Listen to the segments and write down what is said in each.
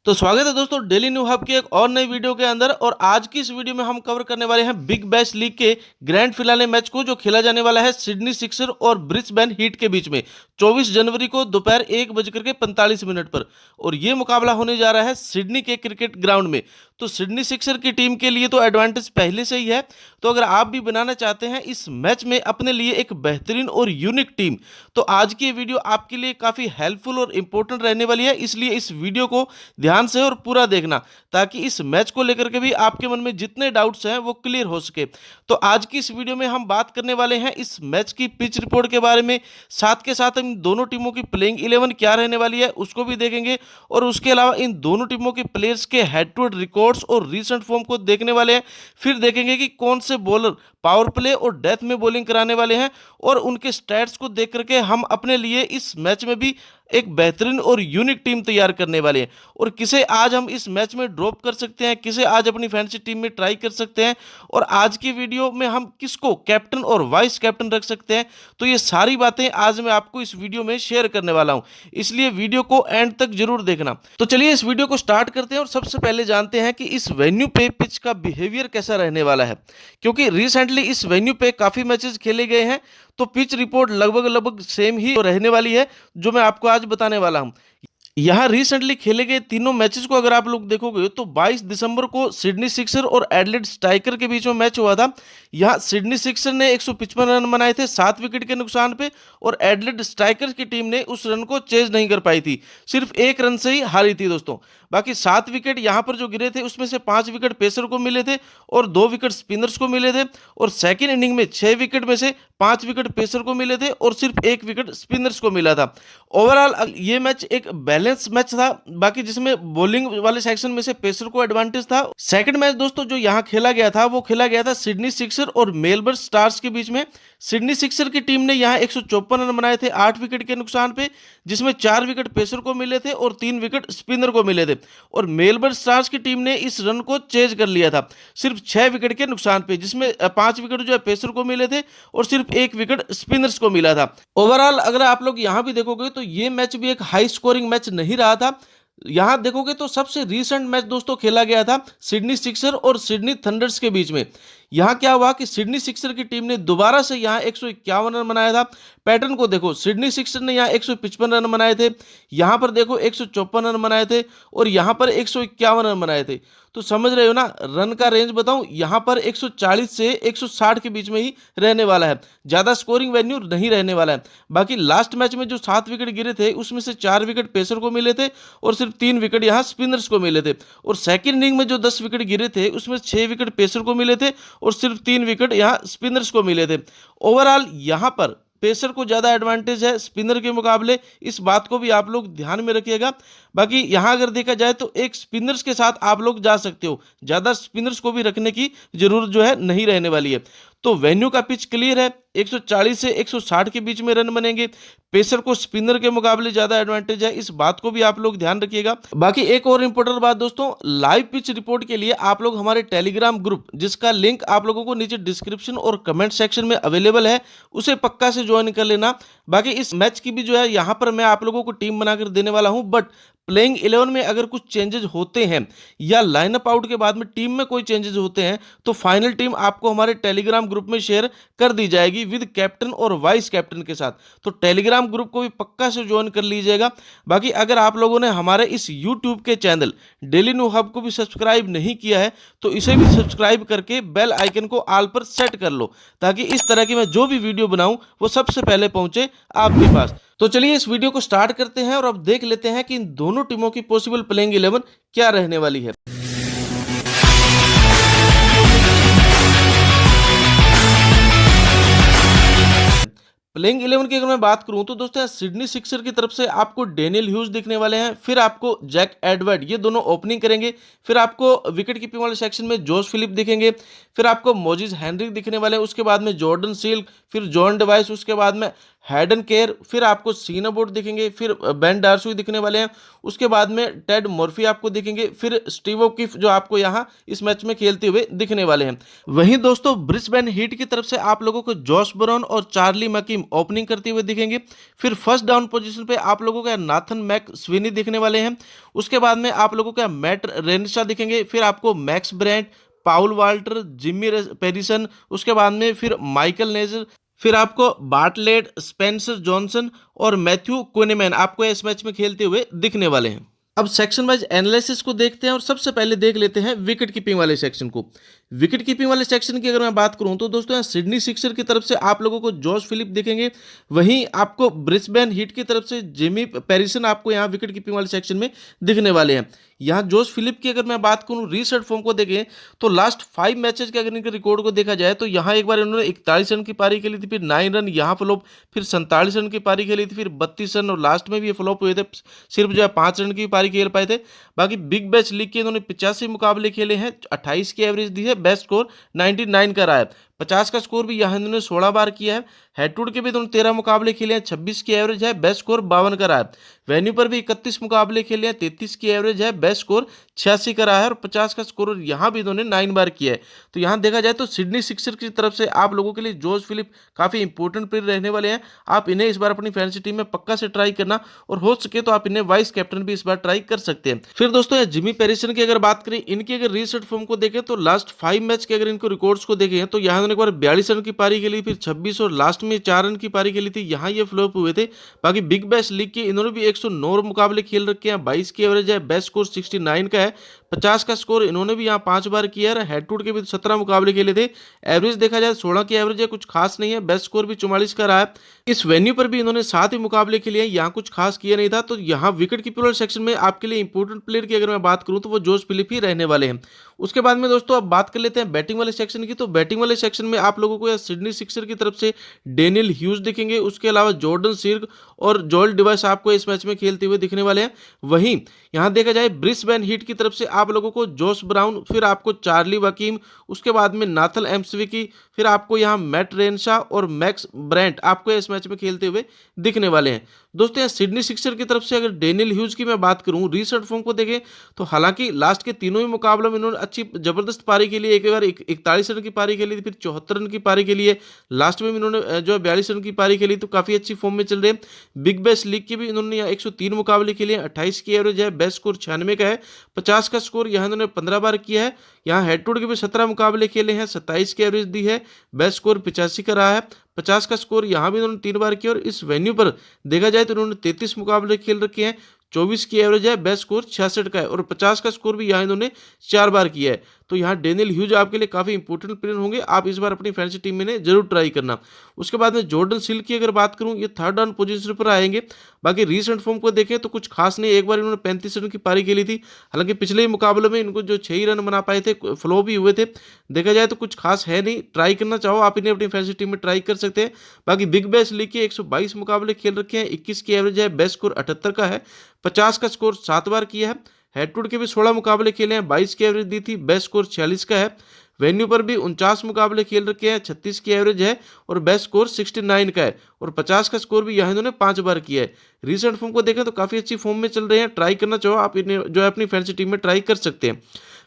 तो स्वागत है दोस्तों डेली न्यू हब के एक और नई वीडियो के अंदर। और आज की इस वीडियो में हम कवर करने वाले हैं बिग बैश लीग के ग्रैंड फिनाले मैच को, जो खेला जाने वाला है सिडनी सिक्सर और ब्रिस्बेन हीट के बीच में 24 जनवरी को दोपहर 1:45 पर। और ये मुकाबला होने जा रहा है सिडनी के क्रिकेट ग्राउंड में। तो सिडनी सिक्सर की टीम के लिए तो एडवांटेज पहले से ही है। तो अगर आप भी बनाना चाहते हैं इस मैच में अपने लिए एक बेहतरीन और यूनिक टीम, तो आज की ये वीडियो आपके लिए काफ़ी हेल्पफुल और इंपॉर्टेंट रहने वाली है। इसलिए इस वीडियो को ध्यान से और पूरा देखना, ताकि इस मैच को लेकर के भी आपके मन में जितने डाउट्स हैं वो क्लियर हो सके। तो आज की इस वीडियो में हम बात करने वाले हैं इस मैच की पिच रिपोर्ट के बारे में, साथ के साथ इन दोनों टीमों की प्लेइंग 11 क्या रहने वाली है उसको भी देखेंगे। और उसके अलावा इन दोनों टीमों के प्लेयर्स के हेड टू हेड रिकॉर्ड्स और रीसेंट फॉर्म को देखने वाले हैं। फिर देखेंगे कि कौन से बॉलर पावर प्ले और डेथ में बॉलिंग कराने वाले हैं, और उनके स्टैट्स को देख करके हम अपने लिए इस मैच में भी एक बेहतरीन और यूनिक टीम तैयार करने वाले हैं। और किसे आज हम इस मैच में ड्रॉप कर सकते हैं, किसे आज अपनी फैंसी टीम में ट्राई कर सकते हैं, और आज की वीडियो में हम किसको कैप्टन और वाइस कैप्टन रख सकते हैं। तो ये सारी बातें आज मैं आपको इस वीडियो में शेयर करने वाला हूं, इसलिए वीडियो को एंड तक जरूर देखना। तो चलिए इस वीडियो को स्टार्ट करते हैं और सबसे पहले जानते हैं कि इस वेन्यू पे पिच का बिहेवियर कैसा रहने वाला है। क्योंकि रिसेंटली इस वेन्यू पे काफी मैचेस खेले गए हैं, तो पिच रिपोर्ट लगभग सेम ही रहने वाली है जो मैं आपको आज बताने वाला हूं। यहाँ रिसेंटली खेले गए तीनों मैचेस को अगर आप लोग देखोगे तो 22 दिसंबर को सिडनी सिक्सर और एडिलेड स्ट्राइकर के बीच में मैच हुआ था। यहाँ सिडनी सिक्सर ने 155 रन बनाए थे 7 विकेट के नुकसान पे, और एडिलेड स्ट्राइकर की टीम ने उस रन को चेज नहीं कर पाई थी, सिर्फ 1 रन से ही हारी थी दोस्तों। बाकी 7 विकेट यहाँ पर जो गिरे थे उसमें से 5 विकेट पेसर को मिले थे और 2 विकेट स्पिनर्स को मिले थे। और सेकेंड इनिंग में 6 विकेट में से 5 विकेट पेसर को मिले थे और सिर्फ 1 विकेट स्पिनर्स को मिला था। ओवरऑल ये मैच एक बैलेंस मैच था, बाकी जिसमें बॉलिंग वाले सेक्शन में से पेसर को एडवांटेज था। सेकंड मैच दोस्तों जो यहाँ खेला गया था वो खेला गया था सिडनी सिक्सर और मेलबर्न स्टार्स के बीच में। सिडनी सिक्सर की टीम ने यहाँ 154 रन बनाए थे 8 विकेट के नुकसान पे, जिसमें 4 विकेट पेसर को मिले थे और 3 विकेट स्पिनर को मिले थे। और मेलबर्न स्टार्स की टीम ने इस रन को चेज कर लिया था सिर्फ 6 विकेट के नुकसान पे, जिसमें 5 विकेट जो है पेसर को मिले थे और सिर्फ 1 विकेट स्पिनर्स को मिला था। ओवरऑल अगर आप लोग यहां भी देखोगे तो ये मैच भी एक हाई स्कोरिंग मैच नहीं रहा था। यहां देखोगे तो सबसे रीसेंट मैच दोस्तों खेला गया था सिडनी सिक्सर और सिडनी थंडर्स के बीच में। यहां क्या हुआ कि सिडनी सिक्सर की टीम ने दोबारा से यहां 151 रन बनाया था। पैटर्न को देखो, सिडनी सिक्सर ने यहां 155 रन बनाए थे, यहां पर देखो 154 रन बनाए थे और यहां पर 151 रन बनाए थे। तो समझ रहे हो ना, रन का रेंज बताऊं यहां पर 140 से 160 के बीच में ही रहने वाला है, ज्यादा स्कोरिंग वेन्यू नहीं रहने वाला है। बाकी लास्ट मैच में जो 7 विकेट गिरे थे उसमें से 4 विकेट पेसर को मिले थे और सिर्फ 3 विकेट यहां स्पिनर्स को मिले थे। और सेकंड इनिंग में जो 10 विकेट गिरे थे उसमें 6 विकेट पेसर को मिले थे और सिर्फ 3 विकेट यहां स्पिनर्स को मिले थे। ओवरऑल यहां पर पेसर को ज्यादा एडवांटेज है स्पिनर के मुकाबले, इस बात को भी आप लोग ध्यान में रखिएगा। बाकी यहां अगर देखा जाए तो एक स्पिनर्स के साथ आप लोग जा सकते हो, ज्यादा स्पिनर्स को भी रखने की जरूरत जो है नहीं रहने वाली है। तो वेन्यू का पिच क्लियर है, 140 से 160 के बीच में रन बनेंगे। पेसर को स्पिनर के मुकाबले ज्यादा एडवांटेज है, इस बात को भी आप लोग ध्यान रखिएगा। बाकी एक और इंपॉर्टेंट बात दोस्तों, लाइव पिच रिपोर्ट के लिए आप लोग हमारे टेलीग्राम ग्रुप, जिसका लिंक आप लोगों को नीचे डिस्क्रिप्शन और कमेंट सेक्शन में अवेलेबल है, उसे पक्का से ज्वाइन कर लेना। बाकी इस मैच की भी जो है यहाँ पर मैं आप लोगों को टीम बनाकर देने वाला हूँ, बट प्लेइंग 11 में अगर कुछ चेंजेस होते हैं या लाइनअप आउट के बाद में टीम में कोई चेंजेस होते हैं तो फाइनल टीम आपको हमारे टेलीग्राम ग्रुप में शेयर कर दी जाएगी विद कैप्टन और वाइस कैप्टन के साथ। तो टेलीग्राम ग्रुप को भी पक्का से ज्वाइन कर लीजिएगा। बाकी अगर आप लोगों ने हमारे इस यूट्यूब के चैनल डेली न्यू हब को भी सब्सक्राइब नहीं किया है तो इसे भी सब्सक्राइब करके बेल आइकन को ऑल पर सेट कर लो, ताकि इस तरह की मैं जो भी वीडियो बनाऊं वो सबसे पहले पहुंचे आपके पास। तो चलिए इस वीडियो को स्टार्ट करते हैं और अब देख लेते हैं कि इन दोनों टीमों की पॉसिबल प्लेइंग 11 क्या रहने वाली है। प्लेइंग 11 की अगर मैं बात करूं तो दोस्तों सिडनी सिक्सर की तरफ से आपको डेनियल ह्यूज दिखने वाले हैं, फिर आपको जैक एडवर्ड, ये दोनों ओपनिंग करेंगे। फिर आपको विकेट कीपिंग वाले सेक्शन में जोश फिलिप दिखेंगे, फिर आपको मोजिस हेनरिक दिखने वाले हैं, उसके बाद में जॉर्डन सील, फिर जॉन डिवाइस, उसके बाद में हैडन केयर, फिर आपको सीनाबोर्ड दिखेंगे, फिर बेन डार्सुई दिखने वाले हैं। उसके बाद में टेड मॉर्फी आपको दिखेंगे, फिर स्टीव ओकिफ जो आपको यहाँ इस मैच में खेलते हुए दिखने वाले हैं। वहीं दोस्तों ब्रिस्बेन हीट की तरफ से आप लोगों को जॉश ब्राउन और चार्ली मैकिम ओपनिंग करते हुए दिखेंगे। फिर फर्स्ट डाउन पोजीशन पे आप लोगों को नाथन मैक स्विनी दिखने वाले हैं। उसके बाद में आप लोगों को मैट रेनशा दिखेंगे, फिर आपको मैक्स ब्रेंट, पाउल वाल्टर, जिम्मी पेरिसन, उसके बाद में फिर माइकल नेजर, फिर आपको बार्टलेट, स्पेंसर जॉनसन और मैथ्यू कुनेमैन आपको इस मैच में खेलते हुए दिखने वाले हैं। अब सेक्शन वाइज एनालिसिस को देखते हैं और सबसे पहले देख लेते हैं विकेट कीपिंग वाले सेक्शन को। विकेट कीपिंग वाले सेक्शन की अगर मैं बात करूं तो दोस्तों यहाँ सिडनी सिक्सर की तरफ से आप लोगों को जॉश फिलिप दिखेंगे। वहीं आपको ब्रिस्बेन हीट की तरफ से जिमी पेरिसन आपको यहाँ विकेट कीपिंग वाले सेक्शन में दिखने वाले हैं। यहाँ जोश फिलिप की अगर मैं बात करूं रीसेट फॉर्म को देखें तो लास्ट 5 मैचेस के अगर इनके रिकॉर्ड को देखा जाए तो यहाँ एक बार इन्होंने 41 रन की पारी खेली थी, फिर 9 रन यहाँ फ्लॉप, फिर 47 रन की पारी खेली थी, फिर 32 रन और लास्ट में भी ये फ्लॉप हुए थे, सिर्फ जो है 5 रन की पारी खेल पाए थे। बाकी बिग बैश लीग के इन्होंने 85 मुकाबले खेले हैं, 28 की एवरेज दी है, बेस्ट स्कोर 99 का रहा है। 50 का स्कोर भी यहाँ इन्होंने 16 बार किया है। हेड टू हेड के भी इन्होंने 13 मुकाबले खेले हैं, 26 की एवरेज है, बेस्ट स्कोर 52 का रहा है। वेन्यू पर भी 31 मुकाबले खेले हैं, 33 की एवरेज है, बेस्ट स्कोर 86 का रहा है और 50 का स्कोर यहाँ भी इन्होंने 9 बार किया है। तो यहाँ देखा जाए तो सिडनी सिक्सर की तरफ से आप लोगों के लिए जोश फिलिप काफी इंपॉर्टेंट प्लेयर रहने वाले हैं। आप इन्हें इस बार अपनी फैंसी टीम में पक्का से ट्राई करना और हो सके तो आप इन्हें वाइस कैप्टन भी इस बार ट्राई कर सकते हैं। फिर दोस्तों जिमी पेरिसन की अगर बात करें, इनकी अगर रीसेट फॉर्म को देखें तो लास्ट 5 मैच के अगर इनको रिकॉर्ड्स को देखें तो यहाँ एक बार 42 रन की पारी खेली, फिर 26 और लास्ट में 4 रन की पारी खेली थी, यहाँ ये फ्लॉप हुए थे। बाकी बिग बैश लीग के इन्होंने भी 109 मुकाबले खेल रखे हैं, 22 की एवरेज है, बेस्ट स्कोर 69 का है, 50 का स्कोर इन्होंने भी यहाँ 5 बार किया है। हेड टू हेड के भी 17 मुकाबले खेले थे, एवरेज देखा जाए 16 की एवरेज है, कुछ खास नहीं है, बेस्ट स्कोर भी 44 का रहा है। इस वेन्यू पर भी इन्होंने 7 ही मुकाबले खेले हैं, यहाँ कुछ खास किया नहीं था। तो यहाँ विकेट कीपर सेक्शन में आपके लिए इंपॉर्टेंट प्लेयर की अगर मैं बात करूँ तो वो जोश फिलिप ही रहने वाले हैं। उसके बाद में दोस्तों अब बात कर लेते हैं बैटिंग वाले सेक्शन की। तो बैटिंग वाले सेक्शन में आप लोगों को या सिडनी सिक्सर की तरफ से डेनियल ह्यूज दिखेंगे, उसके अलावा जॉर्डन सिर्क और जोएल डिवाइस आपको इस मैच में खेलते हुए दिखने वाले हैं। वहीं यहां देखा जाए ब्रिस्बेन हीट की तरफ से आप लोगों को जोश ब्राउन, फिर आपको चार्ली वकीम, उसके बाद में नाथन एम्सविकी, फिर आपको यहां मैट रेनशा और मैक्स ब्रेंट आपको इस मैच में खेलते हुए दिखने वाले हैं। दोस्तों यहाँ सिडनी सिक्सर की तरफ से अगर डेनियल ह्यूज की मैं बात करूं रीसेंट फॉर्म को देखें तो हालांकि लास्ट के तीनों ही मुकाबलों में इन्होंने अच्छी जबरदस्त पारी के लिए एक बार 41 रन की पारी खेली थी, फिर 74 रन की पारी के लिए लास्ट में भी इन्होंने जो है 42 रन की पारी खेली, तो काफी अच्छी फॉर्म में चल रहे हैं। बिग बैश लीग के भी इन्होंने 103 मुकाबले खेले, 28 की एवरेज है, बेस्ट स्कोर 96 का है, 50 का स्कोर यहाँ इन्होंने 15 बार किया है। यहाँ हेड टू हेड के भी 17 मुकाबले खेले हैं, 27 की एवरेज दी है, बेस्ट स्कोर 85 का रहा है, 50 का स्कोर यहाँ भी इन्होंने 3 बार किया। और इस वेन्यू पर देखा जाए तो इन्होंने 33 मुकाबले खेल रखे हैं, 24 की एवरेज है, बेस्ट स्कोर 66 का है और 50 का स्कोर भी यहाँ इन्होंने 4 बार किया है। तो यहाँ डेनियल ह्यूज आपके लिए काफी इंपॉर्टेंट प्लेयर होंगे, आप इस बार अपनी फैंसी टीम में जरूर ट्राई करना। उसके बाद में जॉर्डन सिल की अगर बात करूं, ये थर्ड डाउन पोजीशन पर आएंगे। बाकी रीसेंट फॉर्म को देखें तो कुछ खास नहीं, एक बार इन्होंने 35 रन की पारी खेली थी, हालांकि पिछले ही मुकाबले में इनको जो 6 ही रन बना पाए थे, फ्लो भी हुए थे। देखा जाए तो कुछ खास है नहीं, ट्राई करना चाहो आप इन्हें अपनी फैंसी टीम में ट्राई कर सकते हैं। बाकी बिग बैश लीग के 122 मुकाबले खेल रखे हैं, 21 की एवरेज है, बेस्ट स्कोर 78 का है, 50 का स्कोर 7 बार किया है। हेड टू हेड के भी 16 मुकाबले खेले हैं, 22 की एवरेज दी थी, बेस्ट स्कोर 46 का है। वेन्यू पर भी 49 मुकाबले खेल रखे हैं, 36 की एवरेज है और बेस्ट स्कोर 69 का है और 50 का स्कोर भी यहाँ इन्होंने 5 बार किया है। रीसेंट फॉर्म को देखें तो काफी अच्छी फॉर्म में चल रहे हैं, ट्राई करना चाहो आप इन्हें जो है अपनी फैंसी टीम में ट्राई कर सकते हैं।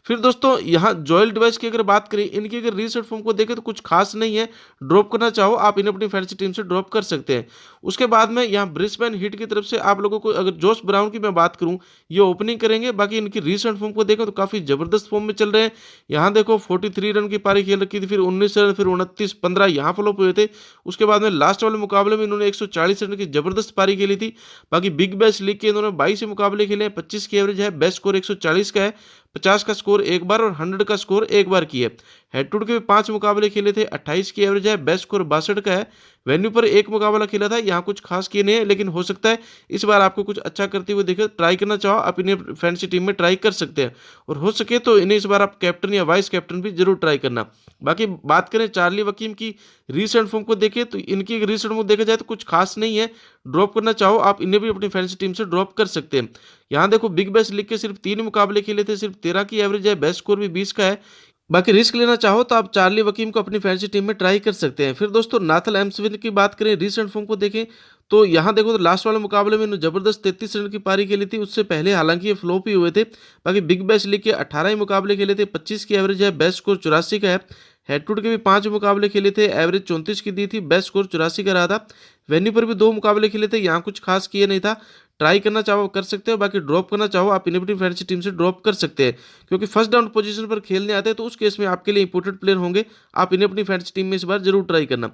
फिर दोस्तों यहाँ जोएल डिवाइस की अगर बात करें, इनकी अगर रीसेंट फॉर्म को देखें तो कुछ खास नहीं है, ड्रॉप करना चाहो आप इन्हें अपनी फैंसी टीम से ड्रॉप कर सकते हैं। उसके बाद में यहाँ ब्रिस्बेन हीट की तरफ से आप लोगों को अगर जोश ब्राउन की मैं बात करूं, ये ओपनिंग करेंगे। बाकी इनकी रीसेंट फॉर्म को देखें तो काफी जबरदस्त फॉर्म में चल रहे हैं। यहाँ देखो 43 रन की पारी खेल रखी थी, फिर 19 रन, फिर 29, 15 यहाँ फ्लॉप हुए थे। उसके बाद में लास्ट वाले मुकाबले में इन्होंने 140 रन की जबरदस्त पारी खेली थी। बाकी बिग बैश लीग के इन्होंने 22 मुकाबले खेले हैं, 25 की एवरेज है, बेस्ट स्कोर 140 का है, 50 का स्कोर 1 बार और 100 का स्कोर 1 बार की है। हेड टू हेड के भी 5 मुकाबले खेले थे, 28 की एवरेज है, बेस्ट स्कोर 62 का है। वेन्यू पर 1 मुकाबला खेला था, यहाँ कुछ खास किए नहीं है, लेकिन हो सकता है इस बार आपको कुछ अच्छा करते हुए देखे। ट्राई करना चाहो आप इन्हें फैंसी टीम में ट्राई कर सकते हैं और हो सके तो इन्हें इस बार आप कैप्टन या वाइस कैप्टन भी जरूर ट्राई करना। बाकी बात करें चार्ली वकीम की रीसेंट फॉर्म को देखें तो इनकी रीसेंट फॉर्म देखा जाए तो कुछ खास नहीं है, ड्रॉप करना चाहो आप इन्हें भी अपनी फैंसी टीम से ड्रॉप कर सकते हैं। यहाँ देखो बिग बैश लीग के सिर्फ 3 मुकाबले खेले थे, सिर्फ 13 की एवरेज है, बेस्ट स्कोर भी 20 का है। बाकी रिस्क लेना चाहो तो आप चार्ली वकीम को अपनी फैंसी टीम में ट्राई कर सकते हैं। फिर दोस्तों नाथल एम्सविन की बात करें, रीसेंट फॉर्म को देखें तो यहाँ देखो तो लास्ट वाले मुकाबले में इन्होंने जबरदस्त 33 रन की पारी खेली थी। उससे पहले हालांकि ये फ्लॉप ही हुए थे। बाकी बिग बैश लीग के 18 ही मुकाबले खेले थे, 25 की एवरेज है, बेस्ट स्कोर 84 का है। हेड टू हेड के भी 5 मुकाबले खेले थे, एवरेज 34 की दी थी, बेस्ट स्कोर 84 का रहा था। वेन्यू पर भी 2 मुकाबले खेले थे, यहाँ कुछ खास किए नहीं था। ट्राई करना चाहो कर सकते हो, बाकी ड्रॉप करना चाहो आप इन्हें अपनी फैंसी टीम से ड्रॉप कर सकते हैं, क्योंकि फर्स्ट डाउन पोजीशन पर खेलने आते हैं तो उस केस में आपके लिए इंपॉर्टेंट प्लेयर होंगे। आप इन्हें अपनी फैंसी टीम में इस बार जरूर ट्राई करना।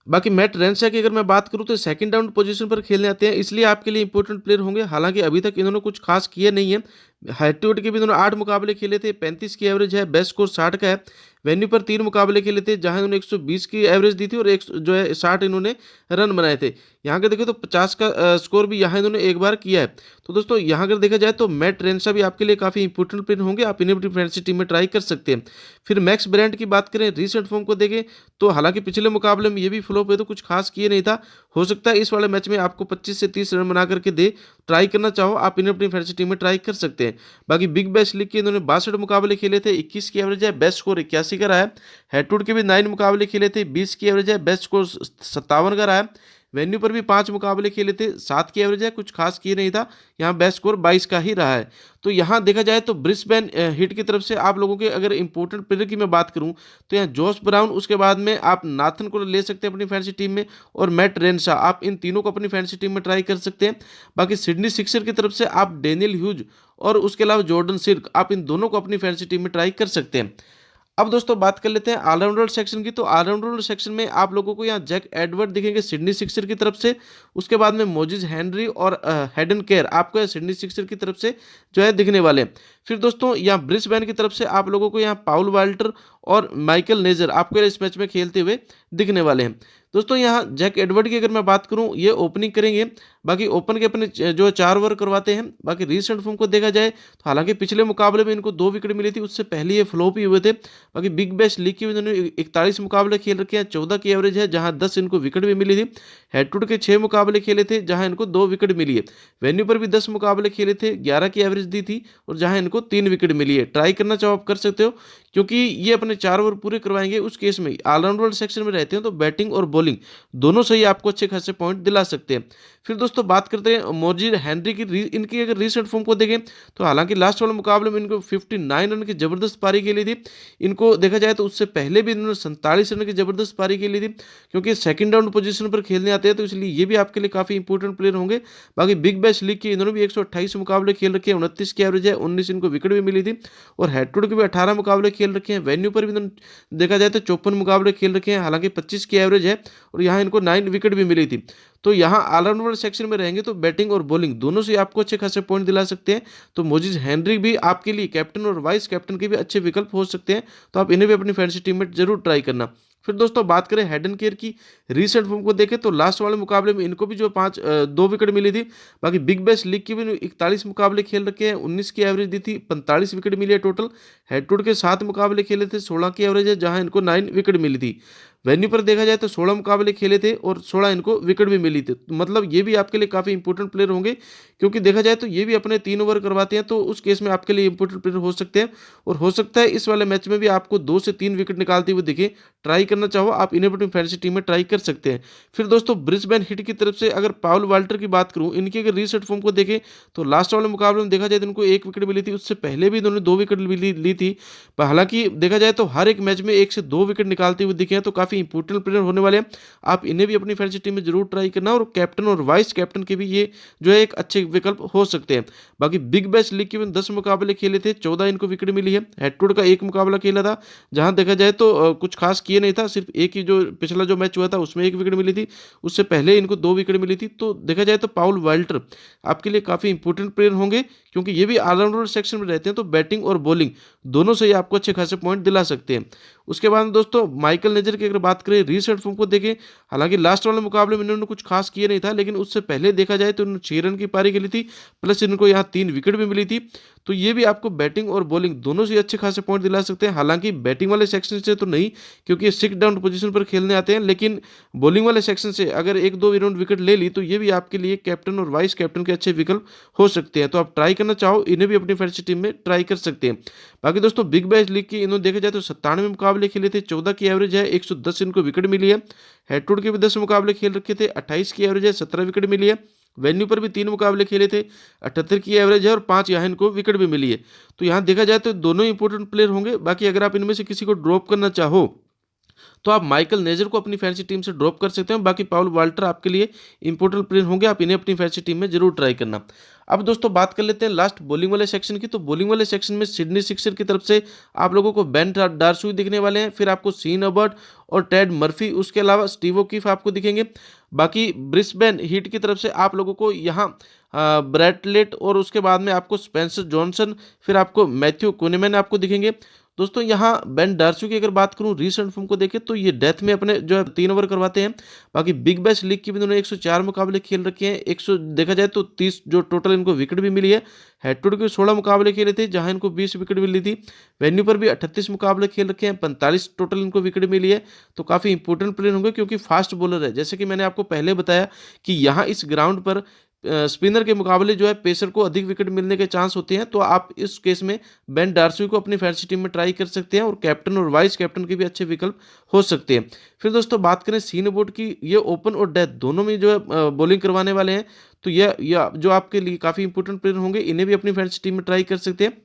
बाकी मैट रेंशा की अगर मैं बात करूं तो सेकंड डाउन पोजीशन पर खेलने आते हैं, इसलिए आपके लिए इंपॉर्टेंट प्लेयर होंगे। हालांकि अभी तक इन्होंने कुछ खास किए नहीं है। हेड टू हेड के भी इन्होंने 8 मुकाबले खेले थे, 35 की एवरेज है, बेस्ट स्कोर 60 का है। वेन्यू पर 3 मुकाबले खेले थे, जहां इन्होंने 120 की एवरेज दी थी और एक जो है 60 इन्होंने रन बनाए थे। यहाँ के देखें तो 50 का स्कोर भी यहाँ इन्होंने एक बार किया है। तो दोस्तों यहाँ अगर देखा जाए तो मैट रेंशा भी आपके लिए काफ़ी इंपॉर्टेंट प्लेयर होंगे, आप इन्हें अपनी फैंसी टीम में ट्राई कर सकते हैं। फिर मैक्स ब्रांड की बात करें, रिसेंट फॉर्म को देखें तो हालांकि पिछले मुकाबले में ये भी फ्लॉप हुए तो कुछ खास किए नहीं था। हो सकता है इस वाले मैच में आपको 25 से 30 रन बना करके दे। ट्राई करना चाहो आप इन्हें अपनी फैंसी टीम में ट्राई कर सकते हैं। बाकी बिग बैश लीग के इन्होंने 62 मुकाबले खेले थे, 21 की एवरेज है, बेस्ट स्कोर 81 का रहा है। हेड टू हेड के भी 9 मुकाबले खेले थे, 20 की एवरेज है, बेस्ट स्कोर 57 का रहा है। वेन्यू पर भी 5 मुकाबले खेले थे, 7 की एवरेज है, कुछ खास किए नहीं था। यहाँ बेस्ट स्कोर 22 का ही रहा है। तो यहाँ देखा जाए तो ब्रिस्बेन हिट की तरफ से आप लोगों के अगर इंपॉर्टेंट प्लेयर की मैं बात करूँ तो यहाँ जोश ब्राउन, उसके बाद में आप नाथन को ले सकते हैं अपनी फैंसी टीम में, और मैट रेंशा, आप इन तीनों को अपनी फैंसी टीम में ट्राई कर सकते हैं। बाकी सिडनी सिक्सर की तरफ से आप डेनियल ह्यूज और उसके अलावा जॉर्डन सिर्क, आप इन दोनों को अपनी फैंसी टीम में ट्राई कर सकते हैं। अब दोस्तों बात कर लेते हैं ऑलराउंडर सेक्शन की। तो ऑलराउंडर सेक्शन में आप लोगों को यहाँ जैक एडवर्ड दिखेंगे सिडनी सिक्सर की तरफ से, उसके बाद में मोजिज हेनरी और हेडन केयर आपको सिडनी सिक्सर की तरफ से जो है दिखने वाले हैं। फिर दोस्तों यहाँ ब्रिस्बेन की तरफ से आप लोगों को यहाँ पाउल वाल्टर और माइकल नेजर आपको इस मैच में खेलते हुए दिखने वाले हैं। दोस्तों यहाँ जैक एडवर्ड की अगर मैं बात करूं, ये ओपनिंग करेंगे। बाकी ओपन के अपने जो 4 ओवर करवाते हैं। बाकी रीसेंट फॉर्म को देखा जाए तो हालांकि पिछले मुकाबले में इनको 2 विकेट मिली थी, उससे पहले ये फ्लॉप ही हुए थे। बाकी बिग बैश लीग की इन्होंने 41 मुकाबले खेल रखे हैं, 14 की एवरेज है, जहां 10 इनको विकेट भी मिली थी। हेड टू हेड के 6 मुकाबले खेले थे, जहां इनको 2 विकेट मिली है। वेन्यू पर भी 10 मुकाबले खेले थे, 11 की एवरेज दी थी और जहां इनको 3 विकेट मिली है। ट्राई करना चाहो आप कर सकते हो, क्योंकि ये अपने 4 ओवर पूरे करवाएंगे। उस केस में ऑलराउंडर सेक्शन में रहते हैं तो बैटिंग और बॉलिंग दोनों से ही आपको अच्छे खासे पॉइंट दिला सकते हैं। फिर दोस्तों बात करते हैं मोजिज हेनरी की। इनकी अगर रीसेंट फॉर्म को देखें तो हालांकि लास्ट वाले मुकाबले में इनको 59 रन की जबरदस्त पारी खेली थी। इनको देखा जाए तो उससे पहले भी इन्होंने 47 रन की जबरदस्त पारी खेली थी। क्योंकि सेकंड डाउन पोजीशन पर खेलने आते हैं तो इसलिए ये भी आपके लिए काफी इंपॉर्टेंट प्लेयर होंगे। बाकी बिग बैश लीग के इन्होंने भी 128 मुकाबले खेल रखे हैं, 29 की एवरेज है, 19 इनको विकेट भी मिली थी। और हेड टू हेड के भी 18 मुकाबले खेल रखे हैं। वेन्यू पर भी इन्होंने देखा जाए तो 54 मुकाबले खेल रखे हैं, हालांकि 25 की एवरेज है और यहाँ इनको 9 विकेट भी मिली थी। तो यहाँ ऑलराउंडर सेक्शन में रहेंगे तो बैटिंग और बॉलिंग दोनों से आपको अच्छे खासे पॉइंट दिला सकते हैं। तो मोजिज हेनरी भी आपके लिए कैप्टन और वाइस कैप्टन के भी अच्छे विकल्प हो सकते हैं, तो आप इन्हें भी अपनी फैंसी टीम में जरूर ट्राई करना। फिर दोस्तों बात करें हेडन केयर की। रीसेंट फॉर्म को देखें तो लास्ट वाले मुकाबले में इनको भी जो 2 विकेट मिली थी। बाकी बिग बैश लीग की भी 41 मुकाबले खेल रखे हैं, 19 की एवरेज दी थी, 45 विकेट मिली है टोटल। हेड टू हेड के 7 मुकाबले खेले थे, 16 की एवरेज है, जहां इनको 9 विकेट मिली थी। वेन्यू पर देखा जाए तो 16 मुकाबले खेले थे और 16 इनको विकेट भी मिली थी। तो मतलब ये भी आपके लिए काफ़ी इंपॉर्टेंट प्लेयर होंगे, क्योंकि देखा जाए तो ये भी अपने 3 ओवर करवाते हैं, तो उस केस में आपके लिए इंपॉर्टेंट प्लेयर हो सकते हैं। और हो सकता है इस वाले मैच में भी आपको 2 से 3 विकेट निकालते हुए दिखे। ट्राई करना चाहो आप इन्हें अपनी फैंसी टीम में ट्राई कर सकते हैं। फिर दोस्तों ब्रिस्बेन हिट की तरफ से अगर पाउल वाल्टर की बात करूं, इनकी अगर रीसेंट फॉर्म को देखें तो लास्ट वाले मुकाबले में देखा जाए तो इनको 1 विकेट मिली थी, उससे पहले भी इन्होंने 2 विकेट ली थी। हालांकि देखा जाए तो हर एक मैच में 1 से 2 विकेट निकालते हुए दिखे हैं, तो काफ़ी इंपॉर्टेंट प्लेयर होने वाले हैं। आप इन्हें भी अपनी फैंसी टीम में जरूर ट्राई करना, और कैप्टन और वाइस कैप्टन के भी ये जो है एक अच्छे विकल्प हो सकते हैं। बाकी बिग बैश लीग के में 10 मुकाबले खेले थे, 14 इनको विकेट मिली है। हेड टू हेड का 1 मुकाबला खेला था, जहां देखा जाए तो कुछ खास किए नहीं था, सिर्फ एक ही जो पिछला जो मैच हुआ था उसमें 1 विकेट मिली थी, उससे पहले इनको 2 विकेट मिली थी। तो देखा जाए तो पाउल वाल्टर आपके लिए काफी इंपॉर्टेंट प्लेयर होंगे, क्योंकि ये भी ऑलराउंडर सेक्शन में रहते हैं, तो बैटिंग और बॉलिंग दोनों से ही आपको अच्छे खासे पॉइंट दिला सकते हैं। उसके बाद दोस्तों माइकल नेजर की अगर बात करें, रीसेंट फॉर्म को देखें, हालांकि लास्ट वाले मुकाबले में इन्होंने कुछ खास किए नहीं था, लेकिन उससे पहले देखा जाए तो इन्होंने 6 रन की पारी खेली थी, प्लस इनको यहाँ 3 विकेट भी मिली थी। तो ये भी आपको बैटिंग और बॉलिंग दोनों से अच्छे खासे पॉइंट दिला सकते हैं। हालांकि बैटिंग वाले सेक्शन से तो नहीं, क्योंकि ये 6 डाउन पोजीशन पर खेलने आते हैं, लेकिन बॉलिंग वाले सेक्शन से अगर 1-2 राउंड विकेट ले ली तो ये भी आपके लिए कैप्टन और वाइस कैप्टन के अच्छे विकल्प हो सकते हैं। तो आप ट्राई करना चाहो इन्हें भी अपनी फैंटेसी टीम में ट्राई कर सकते हैं। बाकी दोस्तों बिग बैश लीग की इन्होंने देखा जाए तो 97 मुकाबले खेले थे, 14 की एवरेज है, 110 इनको विकेट मिली है। हेड टू हेड के भी 10 मुकाबले खेल रखे थे, 28 की एवरेज है, 17 विकेट मिली है। वेन्यू पर भी 3 मुकाबले खेले थे, 78 की एवरेज है और 5 यहाँ इनको विकेट भी मिली है। तो यहाँ देखा जाए तो दोनों इंपॉर्टेंट प्लेयर होंगे। बाकी अगर आप इनमें से किसी को ड्रॉप करना चाहो तो आप माइकल नेजर को अपनी फैंसी टीम से ड्रॉप कर सकते हैं। बाकी पाउल वाल्टर आपके लिए इंपॉर्टेंट प्लेयर होंगे, आप इन्हें अपनी फैंसी टीम में जरूर ट्राई करना। अब दोस्तों बात कर लेते हैं लास्ट बॉलिंग वाले सेक्शन की। तो बॉलिंग वाले सेक्शन में सिडनी सिक्सर की तरफ से आप लोगों को बेन डार्सुई दिखने वाले हैं, फिर आपको सीन अबर्ट और टेड मर्फी, उसके अलावा स्टीव ओकीफ आपको दिखेंगे। बाकी ब्रिस्बेन हीट की तरफ से आप लोगों को यहाँ ब्रैटलेट और उसके बाद में आपको स्पेंसर जॉनसन, फिर आपको मैथ्यू कुनीमैन आपको दिखेंगे। दोस्तों यहाँ बेन डार्सू की अगर बात करूं रीसेंट फॉर्म को देखें तो ये डेथ में अपने जो है 3 ओवर करवाते हैं। बाकी बिग बैश लीग की भी इन्होंने 104 मुकाबले खेल रखे हैं, 100 देखा जाए तो 30 जो टोटल इनको विकेट भी मिली है। हेड टू हेड के 16 मुकाबले खेले थे जहां इनको 20 विकेट मिली थी। वेन्यू पर भी 38 मुकाबले खेल रखे हैं, 45 टोटल इनको विकेट मिली है। तो काफ़ी इंपॉर्टेंट प्लेयर होंगे क्योंकि फास्ट बॉलर है। जैसे कि मैंने आपको पहले बताया कि यहाँ इस ग्राउंड पर स्पिनर के मुकाबले जो है पेसर को अधिक विकेट मिलने के चांस होते हैं। तो आप इस केस में बेन डार्सुई को अपनी फैंसी टीम में ट्राई कर सकते हैं और कैप्टन और वाइस कैप्टन के भी अच्छे विकल्प हो सकते हैं। फिर दोस्तों बात करें सीन बोर्ड की, ये ओपन और डेथ दोनों में जो है बॉलिंग करवाने वाले हैं। तो यह जो आपके लिए काफ़ी इंपॉर्टेंट प्लेयर होंगे, इन्हें भी अपनी फैंसी टीम में ट्राई कर सकते हैं।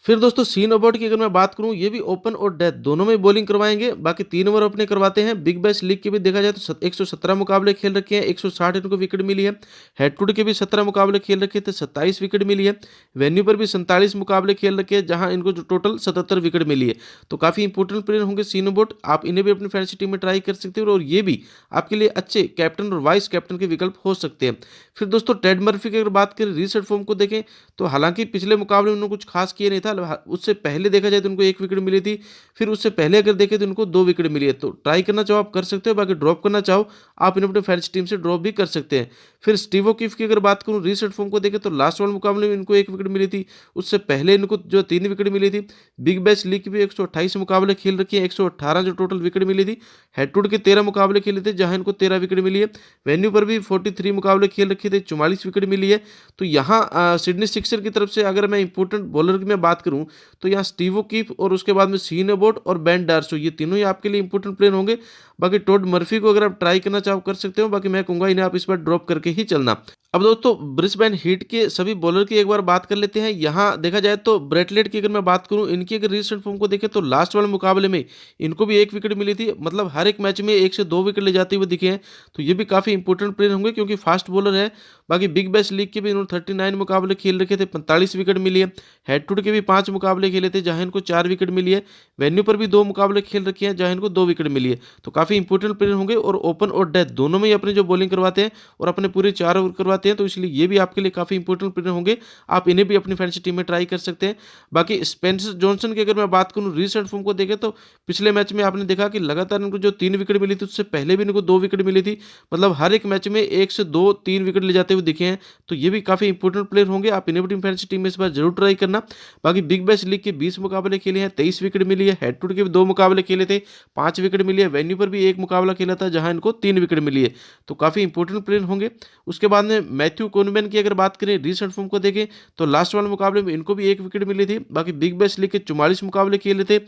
फिर दोस्तों सीन अबॉट की अगर मैं बात करूं, ये भी ओपन और डेथ दोनों में बॉलिंग करवाएंगे। बाकी 3 ओवर अपने करवाते हैं। बिग बैश लीग के भी देखा जाए तो 117 मुकाबले खेल रखे हैं, 160 इनको विकेट मिली है। हेड टू हेड के भी 17 मुकाबले खेल रखे थे, 27 विकेट मिली है। वेन्यू पर भी 47 मुकाबले खेल रखे हैं जहां इनको जो टोटल 77 विकेट मिली है। तो काफ़ी इंपॉर्टेंट प्लेयर होंगे सीन अबॉट, आप इन्हें भी अपनी फैंसी टीम में ट्राई कर सकते हो और ये भी आपके लिए अच्छे कैप्टन और वाइस कैप्टन के विकल्प हो सकते हैं। फिर दोस्तों टेड मर्फी की अगर बात करें रीसेंट फॉर्म को देखें तो हालांकि पिछले मुकाबले में उन्होंने कुछ खास किया नहीं था। उससे पहले देखा जाए तो उनको 1 विकेट मिली थी, फिर उससे पहले अगर देखें तो उनको 2 विकेट मिली है। तो ट्राई करना चाहो आप कर सकते हो, बाकी ड्रॉप करना चाहो आप इन्हें अपने फैंसी टीम से ड्रॉप भी कर सकते हैं। फिर स्टीव ओकीफ की अगर बात करूं रीसेंट फॉर्म को देखें तो लास्ट वाले मुकाबले में इनको 1 विकेट मिली थी, उससे पहले इनको जो 3 विकेट मिली थी। बिग बैश लीग की भी 128 मुकाबले खेल रखी है, 118 जो टोटल विकेट मिली थी। हेड टू हेड के 13 मुकाबले खेले थे जहां इनको 13 विकेट मिली है। वेन्यू पर भी 43 मुकाबले खेल रखे थे, 44 विकेट मिली है। तो यहाँ सिडनी सिक्सर की तरफ से अगर मैं इंपॉर्टेंट बॉलर की मैं बात करूं तो यहाँ स्टीव ओकीफ और उसके बाद में सीन अबॉट और बेन डार्सो, ये तीनों ही आपके लिए इंपॉर्टेंट प्लेयर होंगे। बाकी टॉड मर्फी को अगर आप ट्राई करना चाहो कर सकते हो, बाकी मैं कहूंगा इन्हें आप इस बार ड्रॉप करके ही चलना। अब दोस्तों ब्रिस्बेन हीट के सभी बॉलर की एक बार बात कर लेते हैं। यहाँ देखा जाए तो ब्रेटलेट की अगर मैं बात करूं, इनकी अगर रिसेंट फॉर्म को देखें तो लास्ट वाले मुकाबले में इनको भी 1 विकेट मिली थी, मतलब हर एक मैच में 1 से 2 विकेट ले जाते हुए दिखे हैं। तो ये भी काफ़ी इंपॉर्टेंट प्लेयर होंगे क्योंकि फास्ट बॉलर है। बाकी बिग बैश लीग के भी इन्होंने 39 मुकाबले खेल रखे थे, 45 विकेट मिली है। हेड टू हेड के भी 5 मुकाबले खेले थे जहां इनको 4 विकेट मिली है। वेन्यू पर भी 2 मुकाबले खेल रखे हैं जहां इनको 2 विकेट मिली है। तो काफ़ी इंपॉर्टेंट प्लेयर होंगे और ओपन और डेथ दोनों में ही अपने जो बॉलिंग करवाते हैं और अपने पूरे 4 ओवर करवाते हैं। तो इसलिए ये भी आपके लिए काफ़ी इंपॉर्टेंट प्लेयर होंगे, आप इन्हें भी अपनी फैंसी टीम में ट्राई कर सकते हैं। बाकी स्पेंसर जॉनसन की अगर मैं बात करूं रीसेंट फॉर्म को देखें तो पिछले मैच में आपने देखा कि लगातार इनको जो 3 विकेट मिली थी, उससे पहले भी इनको 2 विकेट मिली थी, मतलब हर एक मैच में 1 से 2-3 विकेट ले जाते हुए दिखे हैं। तो ये भी काफ़ी इंपॉर्टेंट प्लेयर होंगे, आप इन्हें भी फैंसी टीम में इस बार जरूर ट्राई करना। बाकी बिग बैश लीग के 20 मुकाबले खेले हैं, 23 विकेट मिली है। हेड टू हेड के भी 2 मुकाबले खेले थे, 5 विकेट मिली है। वेन्यू पर भी 1 मुकाबला खेला था जहां इनको 3 विकेट मिली है। तो काफ़ी इंपॉर्टेंट प्लेयर होंगे। उसके बाद में मैथ्यू कुनीमैन की अगर बात करें रीसेंट फॉर्म को देखें तो लास्ट वाले मुकाबले में इनको भी 1 विकेट मिली थी। बाकी बिग बैश लीग के 44 मुकाबले खेले थे,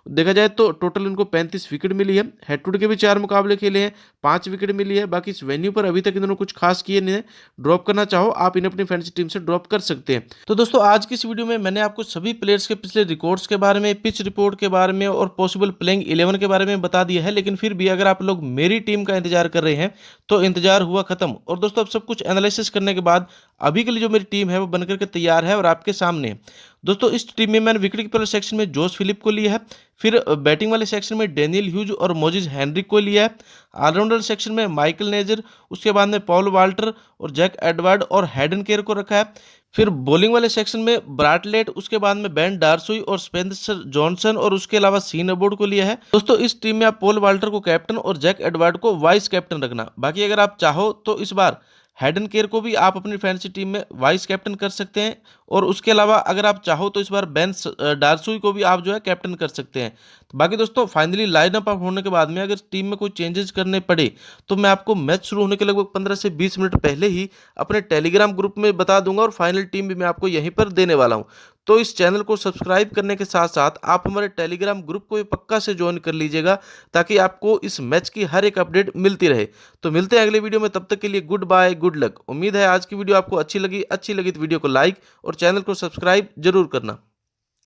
देखा जाए तो टोटल इनको 35 विकेट मिली है। हेड टू हेड के भी 4 मुकाबले खेले हैं, 5 विकेट मिली है। बाकी इस वेन्यू पर अभी तक इन्होंने कुछ खास किए नहीं। ड्रॉप करना चाहो आप इन्हें अपनी फैंसी टीम से ड्रॉप कर सकते हैं। तो दोस्तों आज की इस वीडियो में मैंने आपको सभी प्लेयर्स के पिछले रिकॉर्ड्स के बारे में, पिच रिपोर्ट के बारे में और पॉसिबल प्लेइंग 11 के बारे में बता दिया है। लेकिन फिर भी अगर आप लोग मेरी टीम का इंतजार कर रहे हैं तो इंतजार हुआ खत्म। और दोस्तों अब सब कुछ एनालिसिस करने के बाद अभी के लिए जो मेरी टीम है वो बनकर के तैयार है और आपके सामने है। दोस्तों इस टीम में मैंने विकेट कीपर सेक्शन में जोश फिलिप को लिया है, फिर बैटिंग वाले सेक्शन में डेनियल ह्यूज और मोजिस हेनरिक को लिया है, ऑलराउंडर सेक्शन में माइकल नेजर, उसके बाद में पॉल वाल्टर और जैक एडवर्ड और हैडन केयर को रखा है, फिर बॉलिंग वाले सेक्शन में ब्राटलेट, उसके बाद में बेन डार्सुई और स्पेंसर जॉनसन और उसके अलावा सीन अबॉट को लिया है। दोस्तों इस टीम में आप पॉल वाल्टर को कैप्टन और जैक एडवर्ड को वाइस कैप्टन रखना। बाकी अगर आप चाहो तो इस बार हेडन केयर को भी आप अपनी फैंटेसी टीम में वाइस कैप्टन कर सकते हैं। और उसके अलावा अगर आप चाहो तो इस बार बेन डार्सुई को भी आप जो है कैप्टन कर सकते हैं। तो बाकी दोस्तों फाइनली लाइनअप अप होने के बाद में अगर टीम में कोई चेंजेस करने पड़े तो मैं आपको मैच शुरू होने के लगभग 15 से 20 मिनट पहले ही अपने टेलीग्राम ग्रुप में बता दूंगा और फाइनल टीम भी मैं आपको यहीं पर देने वाला हूं। तो इस चैनल को सब्सक्राइब करने के साथ साथ आप हमारे टेलीग्राम ग्रुप को भी पक्का से ज्वाइन कर लीजिएगा ताकि आपको इस मैच की हर एक अपडेट मिलती रहे। तो मिलते हैं अगले वीडियो में, तब तक के लिए गुड बाय, गुड लक। उम्मीद है आज की वीडियो आपको अच्छी लगी तो वीडियो को लाइक और चैनल को सब्सक्राइब जरूर करना।